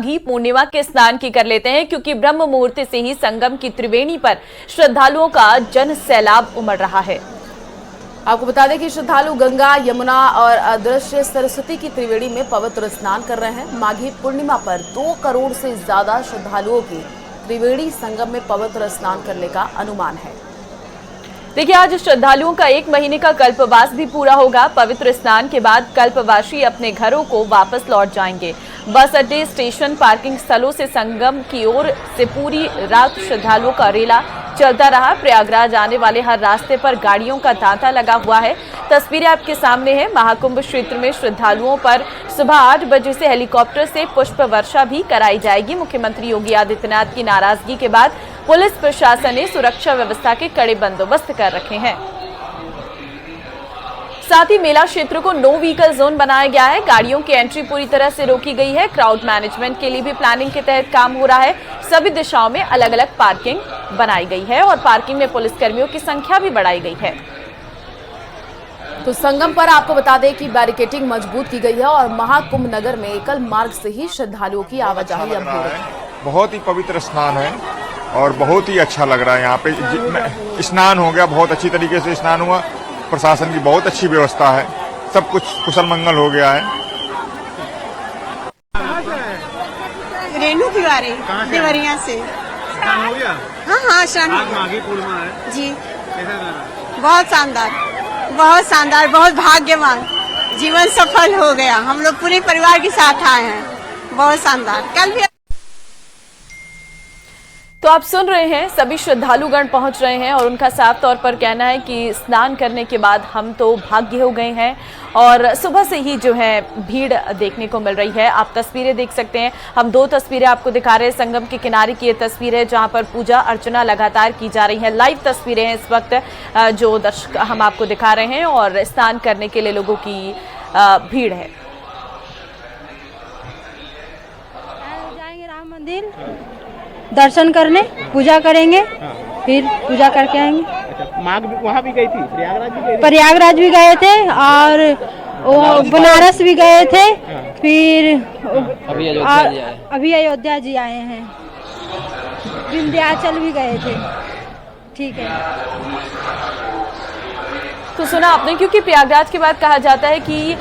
माघी पूर्णिमा के स्नान की कर लेते हैं, क्योंकि ब्रह्म मुहूर्त से ही संगम की त्रिवेणी पर श्रद्धालुओं का जन सैलाब उमड़ रहा है। आपको बता दें कि श्रद्धालु गंगा, यमुना और अदृश्य सरस्वती की त्रिवेणी में पवित्र स्नान कर रहे हैं। माघी पूर्णिमा पर 2 करोड़ से ज्यादा श्रद्धालुओं की त्रिवेणी संगम में पवित्र स्नान करने का अनुमान है। देखिए, आज श्रद्धालुओं का 1 महीने का कल्पवास भी पूरा होगा। पवित्र स्नान के बाद कल्पवासी अपने घरों को वापस लौट जाएंगे। बस अड्डे, स्टेशन, पार्किंग स्थलों से संगम की ओर से पूरी रात श्रद्धालुओं का रेला चलता रहा। प्रयागराज आने वाले हर रास्ते पर गाड़ियों का तांता लगा हुआ है। तस्वीरें आपके सामने है। महाकुंभ क्षेत्र में श्रद्धालुओं पर सुबह 8 बजे से हेलीकॉप्टर से पुष्प वर्षा भी कराई जाएगी। मुख्यमंत्री योगी आदित्यनाथ की नाराजगी के बाद पुलिस प्रशासन ने सुरक्षा व्यवस्था के कड़े बंदोबस्त कर रखे हैं। साथ ही मेला क्षेत्र को नो व्हीकल जोन बनाया गया है। गाड़ियों की एंट्री पूरी तरह से रोकी गई है। क्राउड मैनेजमेंट के लिए भी प्लानिंग के तहत काम हो रहा है। सभी दिशाओं में अलग अलग पार्किंग बनाई गई है और पार्किंग में पुलिसकर्मियों की संख्या भी बढ़ाई गई है। तो संगम पर आपको बता दें कि बैरिकेडिंग मजबूत की गई है और महाकुंभ नगर में एकल मार्ग से ही श्रद्धालुओं की आवाजाही अब हो रही है। बहुत ही पवित्र स्नान है और बहुत ही अच्छा लग रहा है। यहाँ पे स्नान हो गया, बहुत अच्छी तरीके से स्नान हुआ। प्रशासन की बहुत अच्छी व्यवस्था है, सब कुछ कुशल मंगल हो गया है। रेणु तिवारी देवरिया से। स्नान हो गया? हाँ स्नान माघी पूर्णिमा है जी। कैसा लगा? बहुत शानदार, बहुत शानदार, बहुत भाग्यवान। जीवन सफल हो गया। हम लोग पूरे परिवार के साथ आए हैं। बहुत शानदार। कल भी तो आप सुन रहे हैं, सभी श्रद्धालुगण पहुंच रहे हैं और उनका साफ तौर पर कहना है कि स्नान करने के बाद हम तो भाग्य हो गए हैं और सुबह से ही जो है भीड़ देखने को मिल रही है। आप तस्वीरें देख सकते हैं। हम 2 तस्वीरें आपको दिखा रहे हैं। संगम के किनारे की ये तस्वीर है जहां पर पूजा अर्चना लगातार की जा रही है। लाइव तस्वीरें हैं इस वक्त जो दर्शक हम आपको दिखा रहे हैं और स्नान करने के लिए लोगों की भीड़ है। जाएंगे राम मंदिर दर्शन करने, पूजा करेंगे, फिर पूजा करके आएंगे। अच्छा, माघ वहाँ भी गई थी, प्रयागराज भी गई थी? प्रयागराज भी गए थे और बनारस भी गए थे। फिर अभी अयोध्या जी आए हैं। विंध्याचल भी गए थे। ठीक है। तो सुना आपने, क्योंकि प्रयागराज के बाद कहा जाता है कि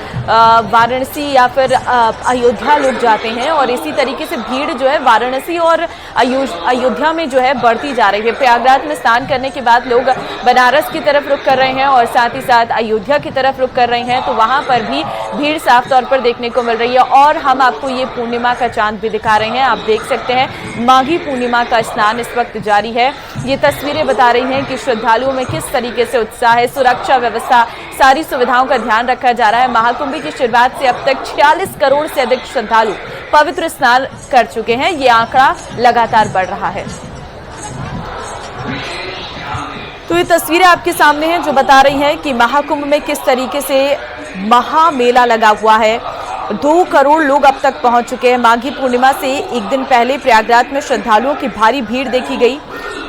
वाराणसी या फिर अयोध्या लोग जाते हैं और इसी तरीके से भीड़ जो है वाराणसी और अयोध्या में जो है बढ़ती जा रही है। प्रयागराज में स्नान करने के बाद लोग बनारस की तरफ रुख कर रहे हैं और साथ ही साथ अयोध्या की तरफ रुख कर रहे हैं। तो वहां पर भी भीड़ साफ तौर पर देखने को मिल रही है और हम आपको ये पूर्णिमा का चांद भी दिखा रहे हैं। आप देख सकते हैं माघी पूर्णिमा का स्नान इस वक्त जारी है। ये तस्वीरें बता रही हैं कि श्रद्धालुओं में किस तरीके से उत्साह है। सुरक्षा व्यवस्था, सारी सुविधाओं का ध्यान रखा जा रहा है। महाकुंभ की शुरुआत से अब तक 46 करोड़ से अधिक श्रद्धालु पवित्र स्नान कर चुके हैं। ये आंकड़ा लगातार बढ़ रहा है। तो ये तस्वीरें आपके सामने हैं जो बता रही हैं कि महाकुंभ में किस तरीके से महामेला लगा हुआ है। 2 करोड़ लोग अब तक पहुंच चुके हैं। माघी पूर्णिमा से एक दिन पहले प्रयागराज में श्रद्धालुओं की भारी भीड़ देखी गई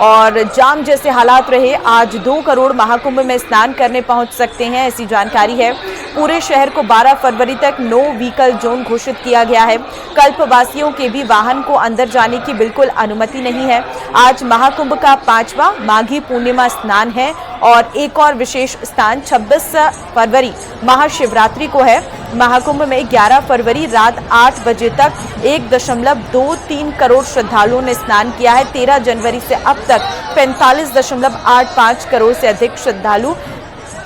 और जाम जैसे हालात रहे। आज 2 करोड़ महाकुंभ में स्नान करने पहुंच सकते हैं, ऐसी जानकारी है। पूरे शहर को 12 फरवरी तक नो व्हीकल जोन घोषित किया गया है। कल्पवासियों के भी वाहन को अंदर जाने की बिल्कुल अनुमति नहीं है। आज महाकुंभ का 5वां माघी पूर्णिमा स्नान है और एक और विशेष स्नान 26 फरवरी महाशिवरात्रि को है। महाकुंभ में 11 फरवरी रात 8 बजे तक 1.23 करोड़ श्रद्धालुओं ने स्नान किया है। 13 जनवरी से अब तक 45.85 करोड़ से अधिक श्रद्धालु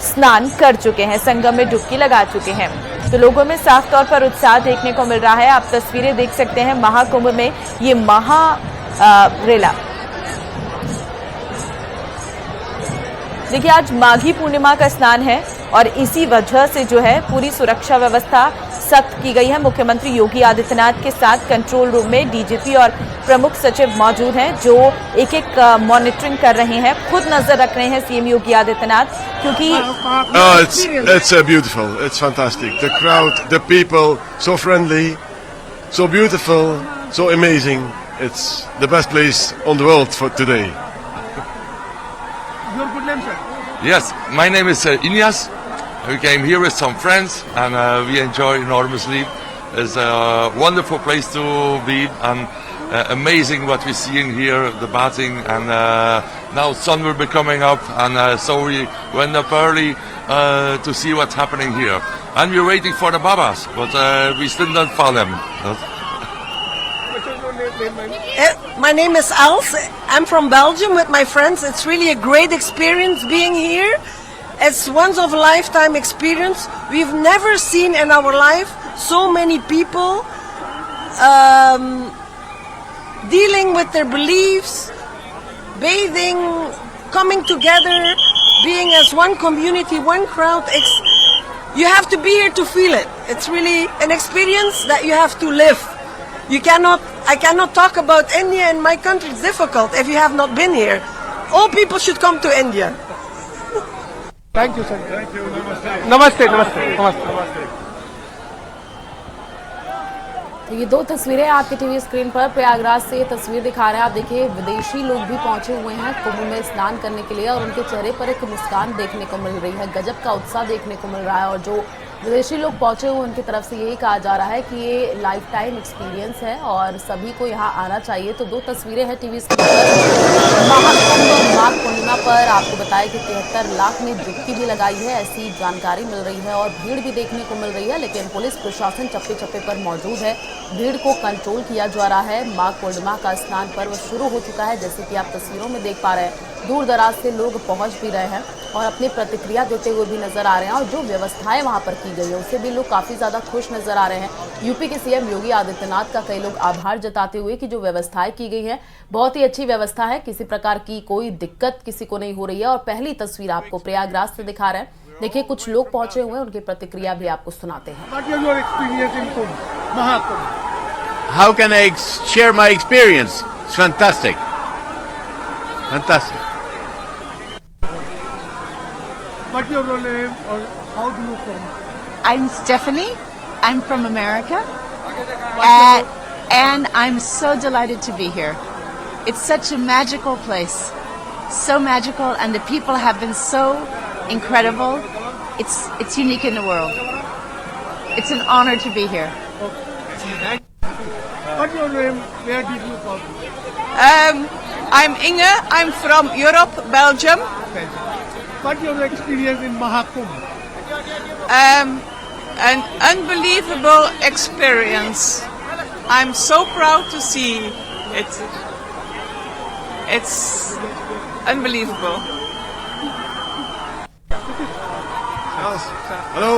स्नान कर चुके हैं, संगम में डुबकी लगा चुके हैं। तो लोगों में साफ तौर पर उत्साह देखने को मिल रहा है। आप तस्वीरें देख सकते हैं महाकुंभ में ये रेला। देखिए, आज माघी पूर्णिमा का स्नान है और इसी वजह से जो है पूरी सुरक्षा व्यवस्था सख्त की गई है। मुख्यमंत्री योगी आदित्यनाथ के साथ कंट्रोल रूम में डीजीपी और प्रमुख सचिव मौजूद हैं जो एक मॉनिटरिंग कर रहे हैं, खुद नजर रख रहे हैं सीएम योगी आदित्यनाथ, क्योंकि it's beautiful, it's fantastic. The crowd, the people, so friendly, so beautiful, so amazing. It's the best place on the world for today. Your good name, sir? Yes, my name is Inyas. We came here with some friends and we enjoy enormously It's a wonderful place to be, and amazing what we're seeing here, the bathing, and now sun will be coming up, and so we went up early to see what's happening here. And we're waiting for the Babas, but we still don't find them. My name is Els. I'm from Belgium with my friends. It's really a great experience being here. It's once of a lifetime experience. We've never seen in our life so many people dealing with their beliefs, bathing, coming together, being as one community, one crowd. You have to be here to feel it. It's really an experience that you have to live. I cannot talk about India in my country. It's difficult if you have not been here. All people should come to India. Thank you, sir. Thank you. Namaste. Namaste. तो ये दो तस्वीरें आपके TV screen पर प्रयागराज से तस्वीर दिखा रहे हैं। आप देखिए, विदेशी लोग भी पहुंचे हुए हैं कुंभ में स्नान करने के लिए और उनके चेहरे पर एक मुस्कान देखने को मिल रही है, गजब का उत्साह देखने को मिल रहा है। और जो विदेशी लोग पहुंचे हुए उनकी तरफ से यही कहा जा रहा है कि ये लाइफ टाइम एक्सपीरियंस है और सभी को यहाँ आना चाहिए। तो दो तस्वीरें हैं टीवी स्क्रीन पर। महाकुंभ माघ पूर्णिमा पर आपको बताया कि 73 लाख ने डुबकी भी लगाई है, ऐसी जानकारी मिल रही है और भीड़ भी देखने को मिल रही है। लेकिन पुलिस प्रशासन चप्पे चप्पे पर मौजूद है, भीड़ को कंट्रोल किया जा रहा है। माघ पूर्णिमा का स्नान पर्व शुरू हो चुका है, जैसे कि आप तस्वीरों में देख पा रहे हैं। दूर दराज से लोग पहुंच भी रहे हैं और अपनी प्रतिक्रिया देते हुए भी नजर आ रहे हैं और जो व्यवस्थाएं वहां पर की गई है उससे भी लोग काफी ज्यादा खुश नजर आ रहे हैं। यूपी के सीएम योगी आदित्यनाथ का कई लोग आभार जताते हुए कि जो व्यवस्थाएं की गई हैं बहुत ही अच्छी व्यवस्था है, किसी प्रकार की कोई दिक्कत किसी को नहीं हो रही है। और पहली तस्वीर आपको प्रयागराज से दिखा रहे हैं। देखिए, कुछ लोग पहुंचे हुए हैं, उनकी प्रतिक्रिया भी आपको सुनाते हैं। How can I share my experience? It's fantastic. Fantastic. What's your name or how do you come? I'm Stephanie. I'm from America. And I'm so delighted to be here. It's such a magical place. So magical, and the people have been so incredible. It's unique in the world. It's an honor to be here. What's your name? Where did you come? I'm Inge. I'm from Europe, Belgium. What's your experience in Mahakumbh? An unbelievable experience. I'm so proud to see it. It's unbelievable. Hello.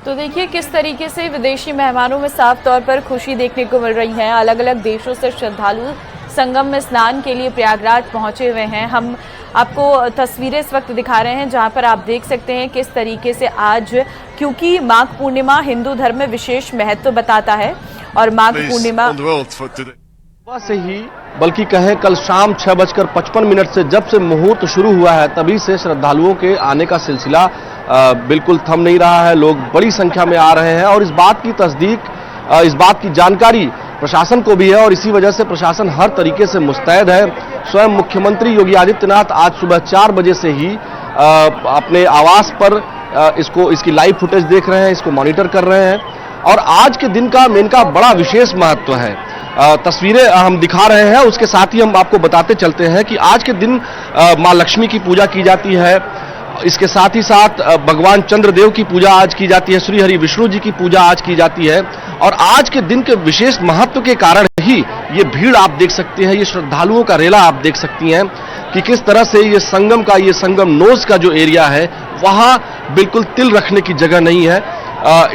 तो देखिए किस तरीके से विदेशी मेहमानों में साफ तौर पर खुशी देखने को मिल रही है। अलग अलग देशों से श्रद्धालु संगम में स्नान के लिए प्रयागराज पहुंचे हुए हैं। हम आपको तस्वीरें इस वक्त दिखा रहे हैं जहां पर आप देख सकते हैं किस तरीके से आज, क्योंकि माघ पूर्णिमा हिंदू धर्म में विशेष महत्व बताता है और माघ पूर्णिमा सुबह से ही, बल्कि कहें कल शाम 6:55 से जब से मुहूर्त शुरू हुआ है तभी से श्रद्धालुओं के आने का सिलसिला बिल्कुल थम नहीं रहा है। लोग बड़ी संख्या में आ रहे हैं और इस बात की तस्दीक, इस बात की जानकारी प्रशासन को भी है और इसी वजह से प्रशासन हर तरीके से मुस्तैद है। स्वयं मुख्यमंत्री योगी आदित्यनाथ आज सुबह 4 बजे से ही अपने आवास पर इसकी लाइव फुटेज देख रहे हैं, इसको मॉनिटर कर रहे हैं और आज के दिन का मेन का बड़ा विशेष महत्व है। तस्वीरें हम दिखा रहे हैं, उसके साथ ही हम आपको बताते चलते हैं कि आज के दिन मां लक्ष्मी की पूजा की जाती है। इसके साथ ही साथ भगवान चंद्रदेव की पूजा आज की जाती है, श्री हरि विष्णु जी की पूजा आज की जाती है और आज के दिन के विशेष महत्व के कारण ही ये भीड़ आप देख सकते हैं, ये श्रद्धालुओं का रेला आप देख सकती हैं कि किस तरह से ये संगम नोज का जो एरिया है वहां बिल्कुल तिल रखने की जगह नहीं है,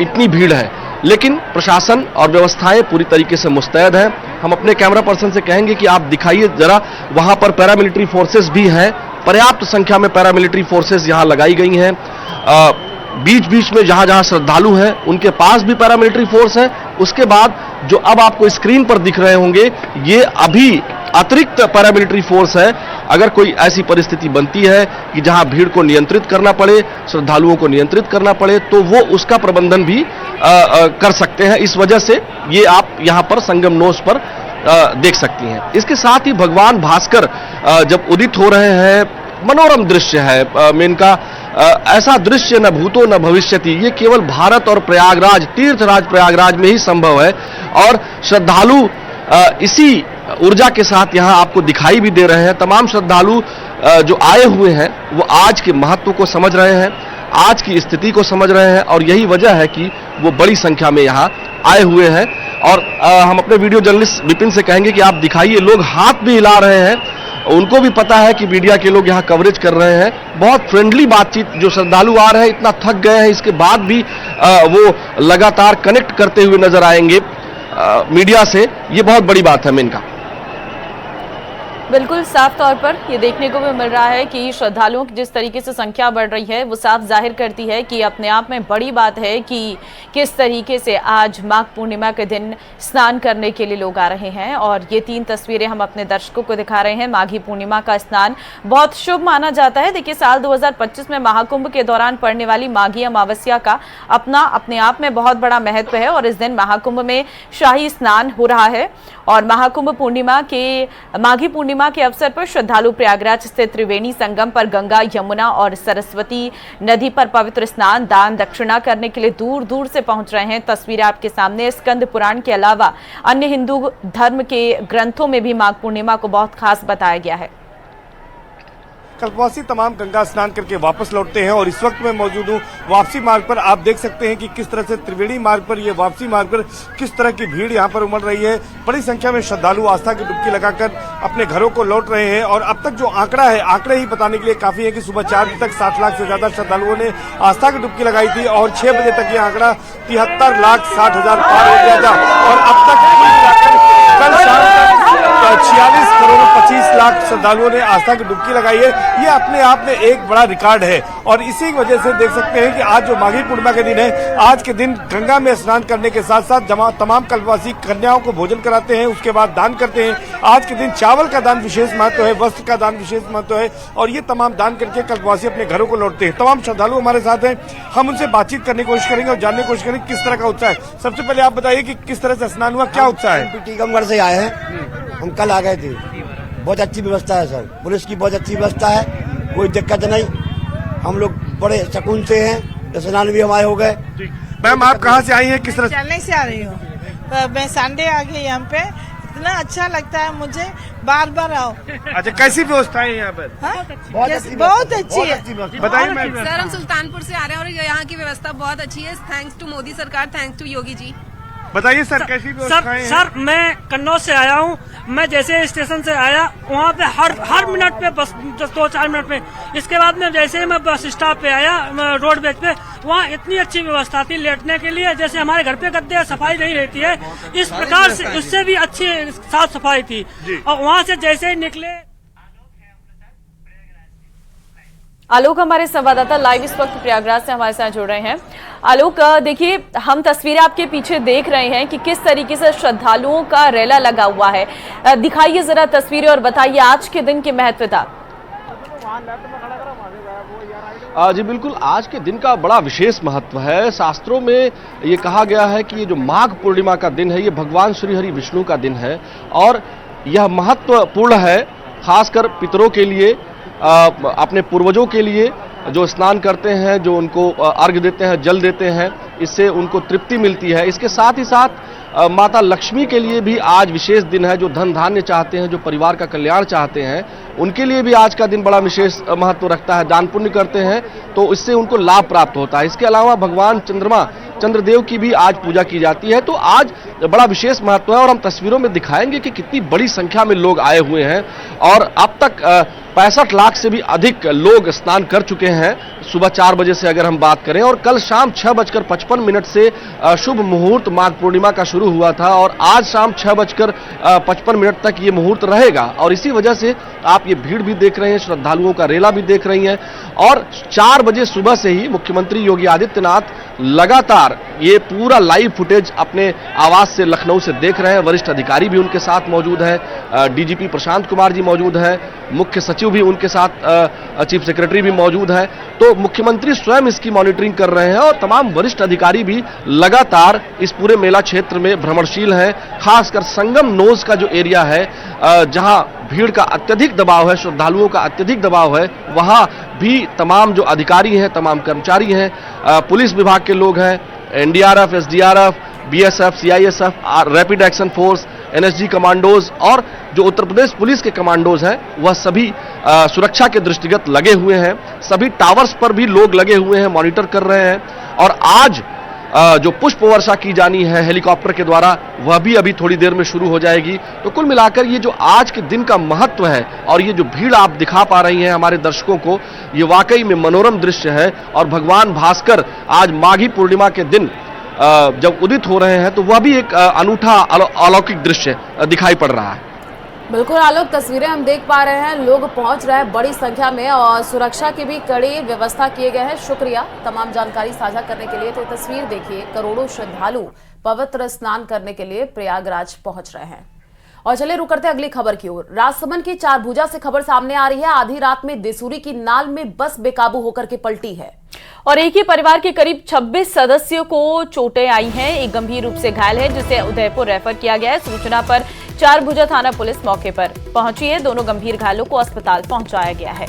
इतनी भीड़ है। लेकिन प्रशासन और व्यवस्थाएं पूरी तरीके से मुस्तैद हैं। हम अपने कैमरा पर्सन से कहेंगे कि आप दिखाइए जरा, वहां पर पैरामिलिट्री फोर्सेस भी हैं, पर्याप्त संख्या में पैरामिलिट्री फोर्सेस यहां लगाई गई हैं। बीच बीच में जहां जहां श्रद्धालु हैं उनके पास भी पैरामिलिट्री फोर्स है। उसके बाद जो अब आपको स्क्रीन पर दिख रहे होंगे ये अभी अतिरिक्त पैरामिलिट्री फोर्स है। अगर कोई ऐसी परिस्थिति बनती है कि जहां भीड़ को नियंत्रित करना पड़े, श्रद्धालुओं को नियंत्रित करना पड़े, तो वो उसका प्रबंधन भी कर सकते हैं। इस वजह से ये आप यहां पर संगम नोज पर देख सकती हैं। इसके साथ ही भगवान भास्कर जब उदित हो रहे हैं मनोरम दृश्य है मेनका। ऐसा दृश्य न भूतो न भविष्यति, ये केवल भारत और प्रयागराज, तीर्थराज प्रयागराज में ही संभव है। और श्रद्धालु इसी ऊर्जा के साथ यहाँ आपको दिखाई भी दे रहे हैं। तमाम श्रद्धालु जो आए हुए हैं वो आज के महत्व को समझ रहे हैं, आज की स्थिति को समझ रहे हैं, और यही वजह है कि वो बड़ी संख्या में यहाँ आए हुए हैं। और हम अपने वीडियो जर्नलिस्ट विपिन से कहेंगे कि आप दिखाइए, लोग हाथ भी हिला रहे हैं, उनको भी पता है कि मीडिया के लोग यहाँ कवरेज कर रहे हैं। बहुत फ्रेंडली बातचीत, जो श्रद्धालु आ रहे हैं इतना थक गए हैं, इसके बाद भी वो लगातार कनेक्ट करते हुए नजर आएंगे मीडिया से। ये बहुत बड़ी बात है मेनका। बिल्कुल साफ तौर पर ये देखने को भी मिल रहा है कि श्रद्धालुओं की जिस तरीके से संख्या बढ़ रही है वो साफ जाहिर करती है कि अपने आप में बड़ी बात है कि किस तरीके से आज माघ पूर्णिमा के दिन स्नान करने के लिए लोग आ रहे हैं। और ये 3 तस्वीरें हम अपने दर्शकों को दिखा रहे हैं। माघी पूर्णिमा का स्नान बहुत शुभ माना जाता है। देखिए, साल 2025 में महाकुंभ के दौरान पड़ने वाली माघी अमावस्या का अपने आप में बहुत बड़ा महत्व है और इस दिन महाकुंभ में शाही स्नान हो रहा है। और महाकुंभ पूर्णिमा के माघी पूर्णिमा के अवसर पर श्रद्धालु प्रयागराज स्थित त्रिवेणी संगम पर गंगा, यमुना और सरस्वती नदी पर पवित्र स्नान, दान, दक्षिणा करने के लिए दूर दूर से पहुंच रहे हैं। तस्वीरें आपके सामने। स्कंद पुराण के अलावा अन्य हिंदू धर्म के ग्रंथों में भी माघ पूर्णिमा को बहुत खास बताया गया है। कल्पवासी तमाम गंगा स्नान करके वापस लौटते हैं और इस वक्त मैं मौजूद हूँ वापसी मार्ग पर। आप देख सकते हैं कि किस तरह से त्रिवेणी मार्ग पर, ये वापसी मार्ग पर किस तरह की भीड़ यहाँ पर उमड़ रही है। बड़ी संख्या में श्रद्धालु आस्था की डुबकी लगाकर अपने घरों को लौट रहे हैं। और अब तक जो आंकड़ा है, आंकड़े ही बताने के लिए काफी है कि सुबह 4 बजे तक 7 लाख से ज्यादा श्रद्धालुओं ने आस्था की डुबकी लगाई थी और 6 बजे तक ये आंकड़ा 73,60,000 पार हो गया था। और अब तक कल शाम तक 46 करोड़ 25 लाख श्रद्धालुओं ने आस्था की डुबकी लगाई है। ये अपने आप में एक बड़ा रिकॉर्ड है। और इसी वजह से देख सकते हैं कि आज जो माघी पूर्णिमा के दिन है, आज के दिन गंगा में स्नान करने के साथ साथ तमाम कल्पवासी कन्याओं को भोजन कराते हैं, उसके बाद दान करते हैं। आज के दिन चावल का दान विशेष महत्व है, वस्त्र का दान विशेष महत्व है और ये तमाम दान करके कल्पवासी अपने घरों को लौटते हैं। तमाम श्रद्धालु हमारे साथ हैं, हम उनसे बातचीत करने की कोशिश करेंगे और जानने की कोशिश करेंगे किस तरह का उत्साह है। सबसे पहले आप बताइए कि किस तरह से स्नान हुआ, क्या उत्साह है? टीकमगढ़ से आए हैं, हम कल आ गए थे। बहुत अच्छी व्यवस्था है सर, पुलिस की बहुत अच्छी व्यवस्था है, कोई दिक्कत नहीं। हम लोग बड़े सुकून से हैं, स्नान भी हमारे हो गए। मैम, आप कहाँ से आई हैं, किस तरह? चलने से आ रही हूँ, मैं संडे आ गई यहाँ पे। इतना अच्छा लगता है मुझे, बार बार आओ। अच्छा, कैसी व्यवस्था है यहाँ पर? बहुत अच्छी है। बताइए मैम। सर, हम सुल्तानपुर से आ रहे हैं और यहाँ की व्यवस्था बहुत अच्छी है। थैंक्स टू मोदी सरकार, थैंक्स टू योगी जी। बताइए सर, कैसी व्यवस्थाएं हैं? सर, मैं कन्नौज से आया हूँ। मैं जैसे स्टेशन से आया, वहाँ पे हर मिनट पे बस 2-4 मिनट में, इसके बाद में जैसे ही मैं बस स्टॉप पे आया रोडवेज पे, वहाँ इतनी अच्छी व्यवस्था थी लेटने के लिए। जैसे हमारे घर पे गद्दे सफाई नहीं रहती है, इस प्रकार से उससे भी अच्छी साफ सफाई थी। और वहाँ से जैसे ही निकले, आलोक हमारे संवाददाता लाइव इस वक्त प्रयागराज से हमारे साथ जुड़ रहे हैं। आलोक, देखिए, हम तस्वीरें आपके पीछे देख रहे हैं कि किस तरीके से श्रद्धालुओं का रेला लगा हुआ है। दिखाइए जरा तस्वीरें और बताइए आज के दिन की महत्वता। जी बिल्कुल, आज के दिन का बड़ा विशेष महत्व है। शास्त्रों में ये कहा गया है कि ये जो माघ पूर्णिमा का दिन है, ये भगवान श्री हरि विष्णु का दिन है और यह महत्वपूर्ण है खासकर पितरों के लिए, अपने पूर्वजों के लिए जो स्नान करते हैं, जो उनको अर्घ्य देते हैं, जल देते हैं, इससे उनको तृप्ति मिलती है। इसके साथ ही साथ माता लक्ष्मी के लिए भी आज विशेष दिन है। जो धन धान्य चाहते हैं, जो परिवार का कल्याण चाहते हैं, उनके लिए भी आज का दिन बड़ा विशेष महत्व रखता है। दान पुण्य करते हैं तो इससे उनको लाभ प्राप्त होता है। इसके अलावा भगवान चंद्रदेव की भी आज पूजा की जाती है। तो आज बड़ा विशेष महत्व है और हम तस्वीरों में दिखाएंगे कि कितनी बड़ी संख्या में लोग आए हुए हैं और अब तक 65 लाख से भी अधिक लोग स्नान कर चुके हैं सुबह 4 बजे से अगर हम बात करें। और कल शाम 6:55 से शुभ मुहूर्त माघ पूर्णिमा का शुरू हुआ था और आज शाम 6:55 तक ये मुहूर्त रहेगा। और इसी वजह से आप ये भीड़ भी देख रहे हैं, श्रद्धालुओं का रेला भी देख रही हैं। और 4 बजे सुबह से ही मुख्यमंत्री योगी आदित्यनाथ लगातार ये पूरा लाइव फुटेज अपने आवास से लखनऊ से देख रहे हैं। वरिष्ठ अधिकारी भी उनके साथ मौजूद है। डीजीपी प्रशांत कुमार जी मौजूद हैं, मुख्य सचिव भी उनके साथ, चीफ सेक्रेटरी भी मौजूद है। तो मुख्यमंत्री स्वयं इसकी मॉनिटरिंग कर रहे हैं और तमाम वरिष्ठ अधिकारी भी लगातार इस पूरे मेला क्षेत्र में भ्रमणशील हैं। खासकर संगम नोज का जो एरिया है, जहां भीड़ का अत्यधिक दबाव है, श्रद्धालुओं का अत्यधिक दबाव है, वहां भी तमाम जो अधिकारी हैं, तमाम कर्मचारी हैं, पुलिस विभाग के लोग हैं, NDRF, SDRF, BSF, CISF, rapid action force, NSG commandos और जो उत्तर प्रदेश पुलिस के कमांडोज हैं, वह सभी सुरक्षा के दृष्टिगत लगे हुए हैं। सभी टावर्स पर भी लोग लगे हुए हैं, मॉनिटर कर रहे हैं। और आज जो पुष्प वर्षा की जानी है हेलीकॉप्टर के द्वारा, वह भी अभी थोड़ी देर में शुरू हो जाएगी। तो कुल मिलाकर ये जो आज के दिन का महत्व है और ये जो भीड़ आप दिखा पा रही हैं हमारे दर्शकों को, ये वाकई में मनोरम दृश्य है। और भगवान भास्कर आज माघी पूर्णिमा के दिन जब उदित हो रहे हैं, तो वह भी एक अनूठा अलौकिक दृश्य दिखाई पड़ रहा है। बिल्कुल आलोक, तस्वीरें हम देख पा रहे हैं, लोग पहुंच रहे हैं बड़ी संख्या में और सुरक्षा की भी कड़ी व्यवस्था किए गए हैं। शुक्रिया तमाम जानकारी साझा करने के लिए। तो तस्वीर देखिए, करोड़ों श्रद्धालु पवित्र स्नान करने के लिए प्रयागराज पहुंच रहे हैं। और चलिए रुक करते अगली खबर की ओर। राजसमंद की चारभुजा से खबर सामने आ रही है। आधी रात में देसूरी की नाल में बस बेकाबू होकर के पलटी है और एक ही परिवार के करीब 26 सदस्यों को चोटें आई हैं। एक गंभीर रूप से घायल है, जिसे उदयपुर रेफर किया गया है। सूचना पर चारभुजा थाना पुलिस मौके पर पहुंची है। दोनों गंभीर घायलों को अस्पताल पहुंचाया गया है।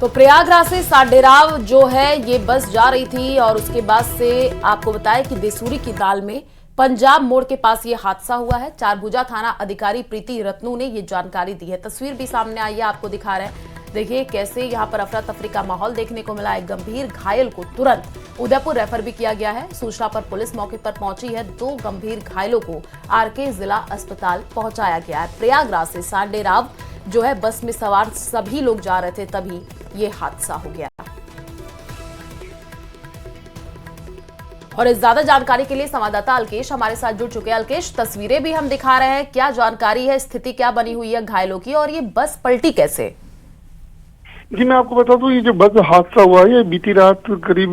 तो प्रयागराज से साडेराव जो है ये बस जा रही थी और उसके बाद से आपको बताया कि देसूरी की नाल में पंजाब मोड़ के पास ये हादसा हुआ है। चारभुजा थाना अधिकारी प्रीति रत्नू ने ये जानकारी दी है। तस्वीर भी सामने आई है, आपको दिखा रहे हैं। देखिए कैसे यहाँ पर अफरा तफरी का माहौल देखने को मिला। एक गंभीर घायल को तुरंत उदयपुर रेफर भी किया गया है। सूचना पर पुलिस मौके पर पहुंची है। 2 गंभीर घायलों को आरके जिला अस्पताल पहुंचाया गया है। प्रयागराज से साडेराव जो है बस में सवार सभी लोग जा रहे थे, तभी ये हादसा हो गया। और इस ज्यादा जानकारी के लिए संवाददाता अलकेश हमारे साथ जुड़ चुके हैं। अलकेश, तस्वीरें भी हम दिखा रहे हैं, क्या जानकारी है, स्थिति क्या बनी हुई है घायलों की और ये बस पलटी कैसे? जी मैं आपको बता दूं, ये जो बस हादसा हुआ है ये बीती रात करीब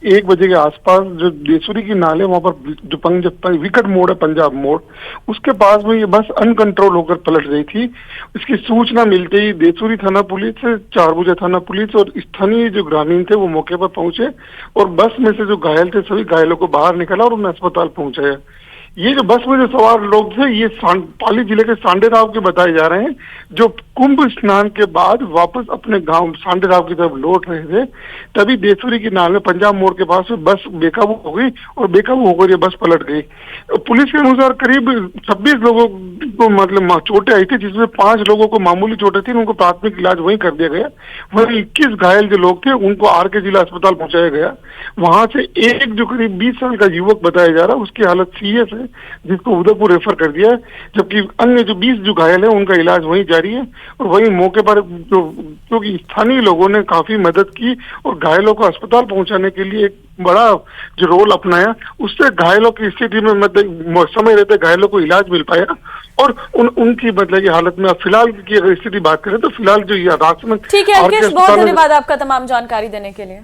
1 बजे के आसपास जो देसूरी की नाले वहां पर जो विकट मोड़ है पंजाब मोड़, उसके पास में ये बस अनकंट्रोल होकर पलट गई थी। इसकी सूचना मिलते ही देसूरी थाना पुलिस, चारभुजा थाना पुलिस और स्थानीय जो ग्रामीण थे वो मौके पर पहुंचे और बस में से जो घायल थे सभी घायलों को बाहर निकाला और उन्हें अस्पताल पहुंचाया। ये जो बस में जो सवार लोग थे ये पाली जिले के सांडेराव के बताए जा रहे हैं, जो कुंभ स्नान के बाद वापस अपने गांव सांडेराव की तरफ लौट रहे थे। तभी देसूरी की नाल में पंजाब मोड़ के पास में बस बेकाबू हो गई और बेकाबू होकर ये बस पलट गई। पुलिस के अनुसार करीब 26 लोगों को मतलब चोटें आई थी, जिसमें 5 लोगों को मामूली चोटें थी, उनको प्राथमिक इलाज वहीं कर दिया गया। वहीं 21 घायल जो लोग थे उनको आरके जिला अस्पताल पहुंचाया गया। वहां से एक जो करीब 20 साल का युवक बताया जा रहा है उसकी हालत सीरियस है, जिसको उदयपुर रेफर कर दिया है, जबकि अन्य जो 20 जो घायल है उनका इलाज वहीं जारी है। और वहीं मौके पर क्योंकि स्थानीय लोगों ने काफी मदद की और घायलों को अस्पताल पहुंचाने के लिए एक बड़ा जो रोल अपनाया, उससे घायलों की स्थिति में मतलब समय रहते घायलों को इलाज मिल पाया और उनकी मतलब की हालत में फिलहाल की अगर स्थिति बात करें तो फिलहाल जो ये राजसमंद। ठीक है अलकेश, बहुत धन्यवाद आपका तमाम जानकारी देने के लिए।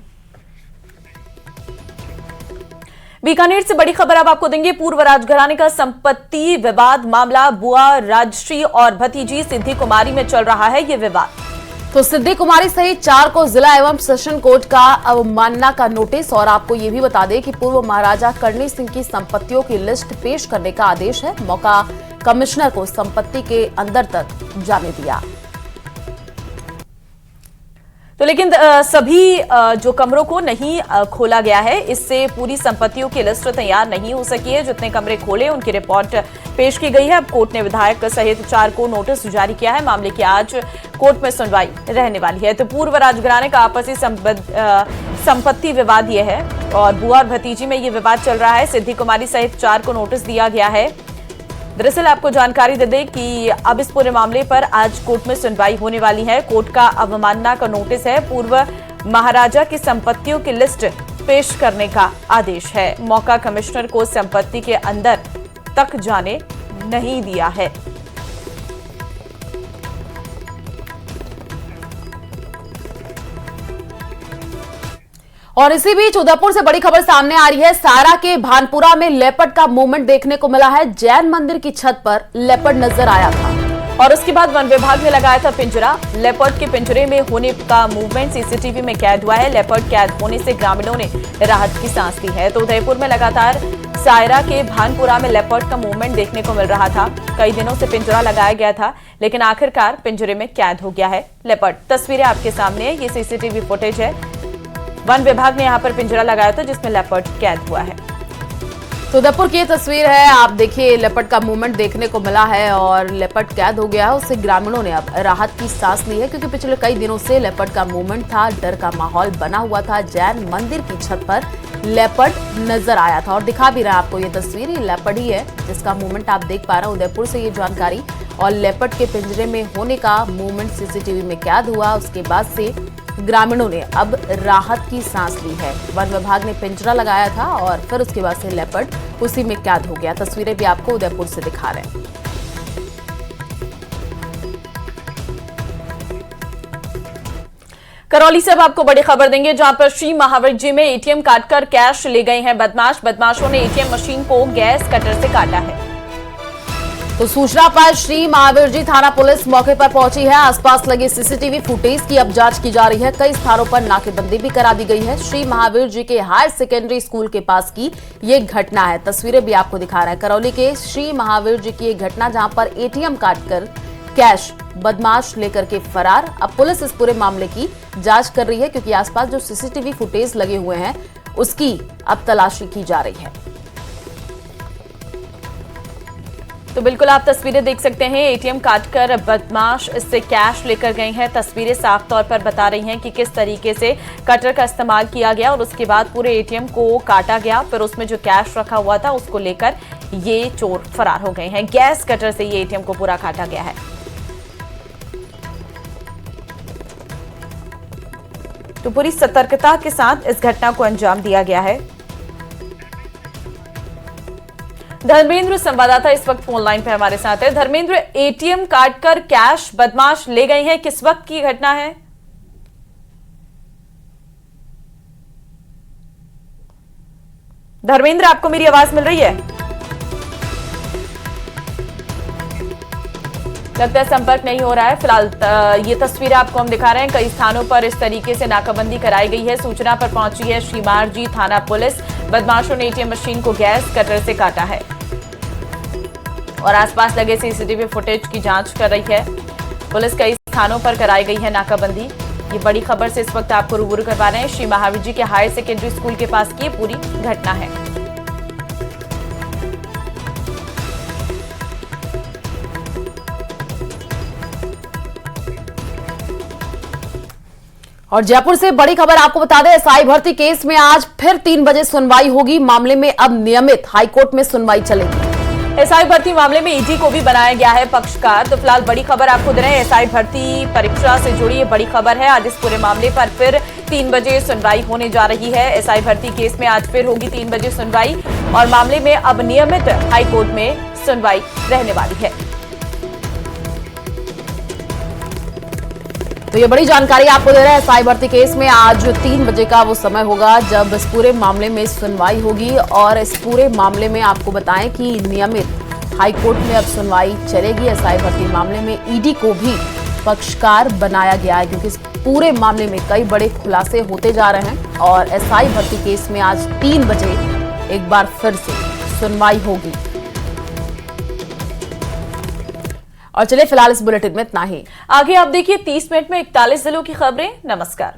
बीकानेर से बड़ी खबर अब आपको देंगे। पूर्व राजघराने का संपत्ति विवाद मामला, बुआ राजश्री और भतीजी सिद्धि कुमारी में चल रहा है ये विवाद। तो सिद्धि कुमारी सहित 4 को जिला एवं सेशन कोर्ट का अवमानना का नोटिस। और आपको ये भी बता दें कि पूर्व महाराजा करणी सिंह की संपत्तियों की लिस्ट पेश करने का आदेश है। मौका कमिश्नर को संपत्ति के अंदर तक जाने दिया। तो लेकिन सभी जो कमरों को नहीं खोला गया है, इससे पूरी संपत्तियों की लिस्ट तैयार नहीं हो सकी है। जितने कमरे खोले उनकी रिपोर्ट पेश की गई है। अब कोर्ट ने विधायक सहित 4 को नोटिस जारी किया है। मामले की आज कोर्ट में सुनवाई रहने वाली है। तो पूर्व राजघराने का आपसी संपत्ति विवाद ये है और बुआ और भतीजी में ये विवाद चल रहा है। सिद्धि कुमारी सहित 4 को नोटिस दिया गया है। दरअसल आपको जानकारी दे दें कि अब इस पूरे मामले पर आज कोर्ट में सुनवाई होने वाली है। कोर्ट का अवमानना का नोटिस है। पूर्व महाराजा की संपत्तियों की लिस्ट पेश करने का आदेश है। मौका कमिश्नर को संपत्ति के अंदर तक जाने नहीं दिया है। और इसी बीच उदयपुर से बड़ी खबर सामने आ रही है। सारा के भानपुरा में लेपर्ड का मूवमेंट देखने को मिला है। जैन मंदिर की छत पर लेपर्ड नजर आया था। और उसके बाद वन विभाग ने लगाया था पिंजरा। लेपर्ड के पिंजरे में होने का मूवमेंट सीसीटीवी में कैद हुआ है। लेपर्ड कैद होने से ग्रामीणों ने राहत की सांस ली है। तो उदयपुर में लगातार सायरा के भानपुरा में लेपर्ड का मूवमेंट देखने को मिल रहा था। कई दिनों से पिंजरा लगाया गया था, लेकिन आखिरकार पिंजरे में कैद हो गया है लेपर्ड। तस्वीरें आपके सामने है, ये सीसीटीवी फुटेज है। वन विभाग ने यहाँ पर पिंजरा लगाया था जिसमें लेपर्ड कैद हुआ है। तो उदयपुर की ये तस्वीर है, आप देखिए लेपर्ड का मूवमेंट देखने को मिला है और लेपर्ड कैद हो गया है। उससे ग्रामीणों ने अब राहत की सांस ली है, क्योंकि पिछले कई दिनों से लेपर्ड का मूवमेंट था, डर का माहौल बना हुआ था। जैन मंदिर की छत पर लेपर्ड नजर आया था और दिखा भी रहा आपको ये तस्वीर, ये लेपर्ड ही है जिसका मूवमेंट आप देख पा रहे हैं। उदयपुर से ये जानकारी, और लेपर्ड के पिंजरे में होने का मूवमेंट सीसीटीवी में कैद हुआ। उसके बाद से ग्रामीणों ने अब राहत की सांस ली है। वन विभाग ने पिंजरा लगाया था और फिर उसके बाद से लेपर्ड उसी में कैद हो गया। तस्वीरें भी आपको उदयपुर से दिखा रहे हैं। करौली से अब आपको बड़ी खबर देंगे, जहां पर श्री महावीर जी में एटीएम काटकर कैश ले गए हैं बदमाश। बदमाशों ने एटीएम मशीन को गैस कटर से काटा है। तो सूचना पर श्री महावीर जी थाना पुलिस मौके पर पहुंची है। आसपास लगे सीसीटीवी फुटेज की अब जांच की जा रही है। कई स्थानों पर नाकेबंदी भी करा दी गई है। श्री महावीर जी के हायर सेकेंडरी स्कूल के पास की ये घटना है। तस्वीरें भी आपको दिखा रहे हैं। करौली के श्री महावीर जी की एक घटना, जहां पर एटीएम काटकर कैश बदमाश लेकर के फरार। अब पुलिस इस पूरे मामले की जांच कर रही है, क्योंकि आसपास जो सीसीटीवी फुटेज लगे हुए हैं उसकी अब तलाशी की जा रही है। तो बिल्कुल आप तस्वीरें देख सकते हैं, एटीएम काटकर बदमाश इससे कैश लेकर गए हैं। तस्वीरें साफ तौर पर बता रही हैं कि किस तरीके से कटर का इस्तेमाल किया गया और उसके बाद पूरे एटीएम को काटा गया। फिर उसमें जो कैश रखा हुआ था उसको लेकर ये चोर फरार हो गए हैं। गैस कटर से ये एटीएम को पूरा काटा गया है। तो पूरी सतर्कता के साथ इस घटना को अंजाम दिया गया है। धर्मेंद्र संवाददाता इस वक्त फोन लाइन पे हमारे साथ है। धर्मेंद्र, एटीएम काटकर कैश बदमाश ले गए हैं, किस वक्त की घटना है? धर्मेंद्र, आपको मेरी आवाज मिल रही है? लगता है संपर्क नहीं हो रहा है। फिलहाल ये तस्वीरें आपको हम दिखा रहे हैं। कई स्थानों पर इस तरीके से नाकाबंदी कराई गई है। सूचना पर पहुंची है श्री महावीर जी थाना पुलिस। बदमाशों ने एटीएम मशीन को गैस कटर से काटा है और आसपास लगे सीसीटीवी फुटेज की जांच कर रही है पुलिस। कई स्थानों पर कराई गई है नाकाबंदी। ये बड़ी खबर से इस वक्त आपको रूबरू करवा रहे हैं। श्री महावीर जी के हायर सेकेंडरी स्कूल के पास की पूरी घटना है। और जयपुर से बड़ी खबर आपको बता दें, एसआई भर्ती केस में आज फिर 3 बजे सुनवाई होगी। मामले में अब नियमित हाईकोर्ट में सुनवाई चलेगी। एसआई भर्ती मामले में ईडी को भी बनाया गया है पक्षकार। तो फिलहाल बड़ी खबर आपको दे रहे हैं, एसआई भर्ती परीक्षा से जुड़ी ये बड़ी खबर है। आज इस पूरे मामले पर फिर 3 बजे सुनवाई होने जा रही है। एसआई भर्ती केस में आज फिर होगी 3 बजे सुनवाई और मामले में अब नियमित हाईकोर्ट में सुनवाई रहने वाली है। तो ये बड़ी जानकारी आपको दे रहा है। एसआई भर्ती केस में आज 3 बजे का वो समय होगा जब इस पूरे मामले में सुनवाई होगी। और इस पूरे मामले में आपको बताएं कि नियमित हाईकोर्ट में अब सुनवाई चलेगी। एसआई भर्ती मामले में ईडी को भी पक्षकार बनाया गया है, क्योंकि इस पूरे मामले में कई बड़े खुलासे होते जा रहे हैं। और एसआई भर्ती केस में आज 3 बजे एक बार फिर से सुनवाई होगी। और चलिए फिलहाल इस बुलेटिन में इतना ही। आगे आप देखिए 30 मिनट में 41 जिलों की खबरें। नमस्कार।